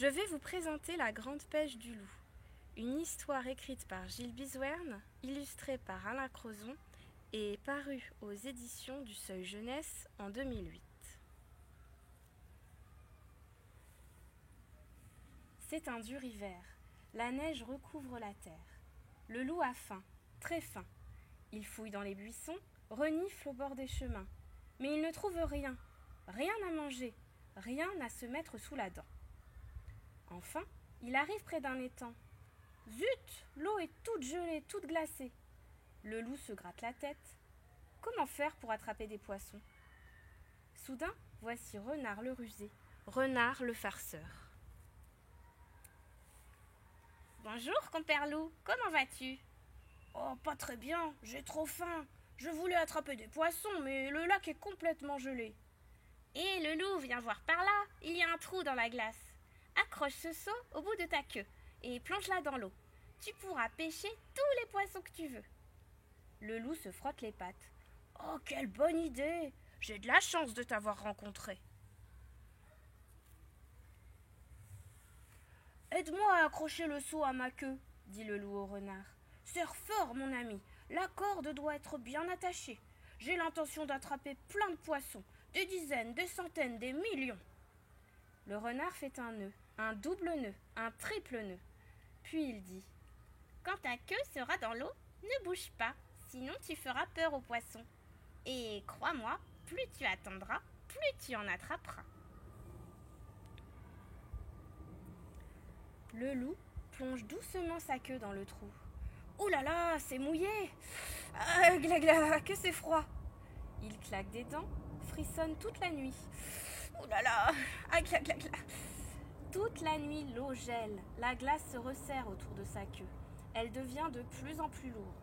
Je vais vous présenter La Grande Pêche du loup, une histoire écrite par Gilles Biswern, illustrée par Alain Crozon et parue aux éditions du Seuil Jeunesse en 2008. C'est un dur hiver, la neige recouvre la terre. Le loup a faim, très faim. Il fouille dans les buissons, renifle au bord des chemins. Mais il ne trouve rien, rien à manger, rien à se mettre sous la dent. Enfin, il arrive près d'un étang. Zut, l'eau est toute gelée, toute glacée. Le loup se gratte la tête. Comment faire pour attraper des poissons? Soudain, voici Renard le rusé, Renard le farceur. Bonjour, compère loup, comment vas-tu? Oh, pas très bien, j'ai trop faim. Je voulais attraper des poissons, mais le lac est complètement gelé. Et le loup, viens voir par là, il y a un trou dans la glace. Accroche ce seau au bout de ta queue et plonge-la dans l'eau. Tu pourras pêcher tous les poissons que tu veux. Le loup se frotte les pattes. Oh, quelle bonne idée! J'ai de la chance de t'avoir rencontré. Aide-moi à accrocher le seau à ma queue, dit le loup au renard. Serre fort, mon ami, la corde doit être bien attachée. J'ai l'intention d'attraper plein de poissons, des dizaines, des centaines, des millions. Le renard fait un double nœud, un triple nœud. Puis il dit: quand ta queue sera dans l'eau, ne bouge pas, sinon tu feras peur aux poissons. Et crois-moi, plus tu attendras, plus tu en attraperas. Le loup plonge doucement sa queue dans le trou. Ouh là là, c'est mouillé! Ah, gla, que c'est froid! Il claque des dents, frissonne toute la nuit. Ouh là là, ah, gla. Toute la nuit, l'eau gèle, la glace se resserre autour de sa queue. Elle devient de plus en plus lourde.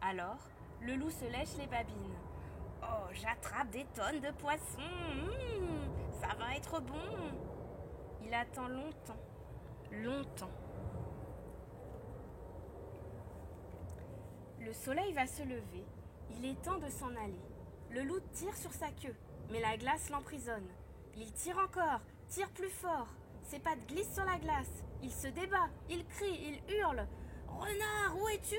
Alors, le loup se lèche les babines. Oh, j'attrape des tonnes de poissons. Ça va être bon. Il attend longtemps. Le soleil va se lever. Il est temps de s'en aller. Le loup tire sur sa queue, mais la glace l'emprisonne. Il tire encore, tire plus fort. Ses pattes glissent sur la glace. Il se débat, il crie, il hurle. « Renard, où es-tu?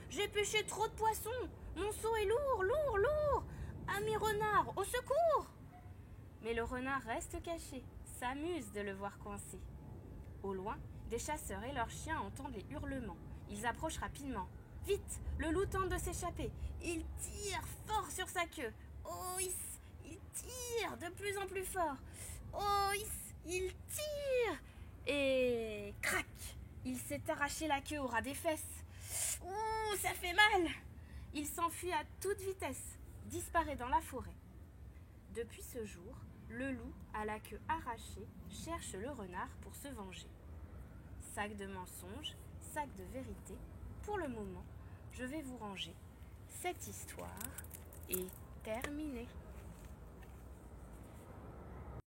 J'ai pêché trop de poissons. Mon seau est lourd. Ami renard, au secours !» Mais le renard reste caché, s'amuse de le voir coincé. Au loin, des chasseurs et leurs chiens entendent les hurlements. Ils approchent rapidement. Vite, le loup tente de s'échapper. Il tire fort sur sa queue. Oh, il tire de plus en plus fort. Oh, il tire. Et crac, il s'est arraché la queue au ras des fesses. Ouh, ça fait mal. Il s'enfuit à toute vitesse, disparaît dans la forêt. Depuis ce jour, le loup, à la queue arrachée, cherche le renard pour se venger. Sac de mensonges, sac de vérité, pour le moment, je vais vous ranger. Cette histoire est terminée.